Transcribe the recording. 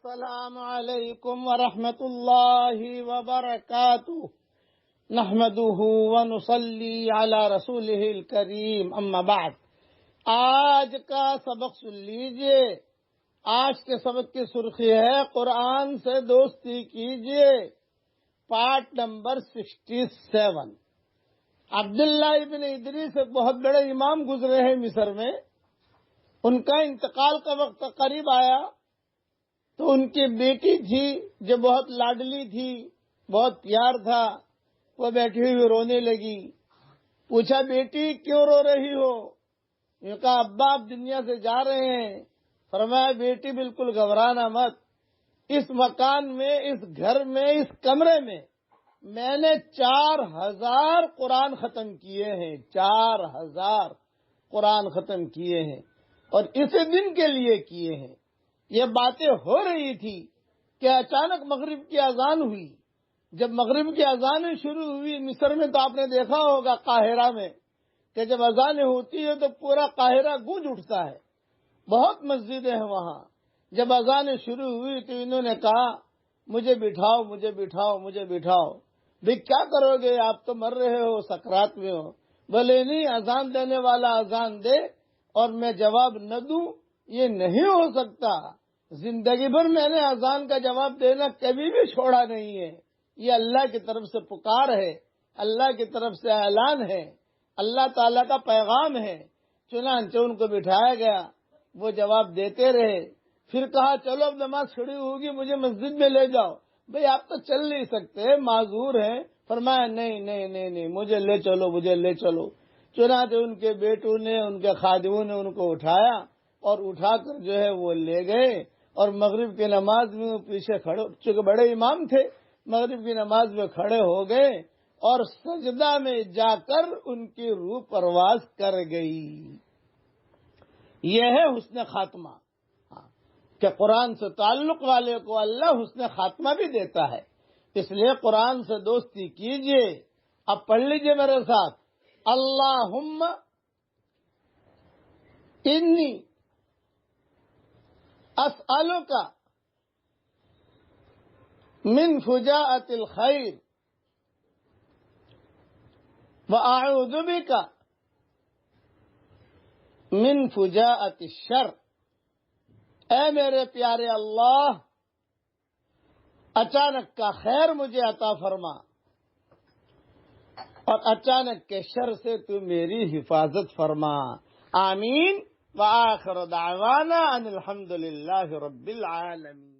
السلام علیکم ورحمۃ اللہ وبرکاتہ نحمده ونصلی علی رسولہ الکریم اما بعد۔ آج کا سبق سن لیجئے۔ آج کے سبق کی سرخی ہے قرآن سے دوستی کیجئے، پارٹ نمبر 67۔ عبداللہ ابن ادریس ایک بہت بڑے امام گزرے ہیں مصر میں۔ ان کا انتقال کا وقت قریب آیا تو ان کی بیٹی تھی جو بہت لاڈلی تھی، بہت پیار تھا، وہ بیٹھی ہوئی رونے لگی۔ پوچھا بیٹی کیوں رو رہی ہو؟ یہ کہا ابا آپ دنیا سے جا رہے ہیں۔ فرمایا بیٹی بالکل گھبرانا مت، اس مکان میں، اس گھر میں، اس کمرے میں نے 4000 قرآن ختم کیے ہیں، 4000 قرآن ختم کیے ہیں، اور اسی دن کے لیے کیے ہیں۔ یہ باتیں ہو رہی تھی کہ اچانک مغرب کی اذان ہوئی۔ جب مغرب کی اذانیں شروع ہوئی مصر میں تو آپ نے دیکھا ہوگا قاہرہ میں کہ جب اذانیں ہوتی ہے تو پورا قاہرہ گونج اٹھتا ہے، بہت مسجدیں ہیں وہاں۔ جب اذانیں شروع ہوئی تو انہوں نے کہا مجھے بٹھاؤ، مجھے بٹھاؤ، مجھے بٹھاؤ۔ بھئی کیا کرو گے، آپ تو مر رہے ہو، سکرات میں ہو۔ بولے نہیں، اذان دینے والا اذان دے اور میں جواب نہ دوں، یہ نہیں ہو سکتا۔ زندگی بھر میں نے اذان کا جواب دینا کبھی بھی چھوڑا نہیں ہے۔ یہ اللہ کی طرف سے پکار ہے، اللہ کی طرف سے اعلان ہے، اللہ تعالیٰ کا پیغام ہے۔ چنانچہ ان کو بٹھایا گیا، وہ جواب دیتے رہے۔ پھر کہا چلو اب نماز شروع ہوگی، مجھے مسجد میں لے جاؤ۔ بھئی آپ تو چل نہیں سکتے، معذور ہیں۔ فرمایا نہیں نہیں نہیں نہیں، مجھے لے چلو، مجھے لے چلو۔ چنانچہ ان کے بیٹوں نے، ان کے خادموں نے ان کو اٹھایا اور اٹھا کر جو ہے وہ لے گئے، اور مغرب کی نماز میں وہ پیچھے کھڑے، چونکہ بڑے امام تھے، مغرب کی نماز میں کھڑے ہو گئے اور سجدہ میں جا کر ان کی روح پرواز کر گئی۔ یہ ہے حسن خاتمہ، کہ قرآن سے تعلق والے کو اللہ حسن خاتمہ بھی دیتا ہے۔ اس لیے قرآن سے دوستی کیجئے۔ اب پڑھ لیجئے میرے ساتھ، اللہم انی اسألک من فجاءۃ الخیر واعوذ بک من فجاءۃ الشر۔ اے میرے پیارے اللہ، اچانک کا خیر مجھے عطا فرما اور اچانک کے شر سے تو میری حفاظت فرما۔ آمین۔ وآخر دعوانا ان الحمد للہ رب العالمین۔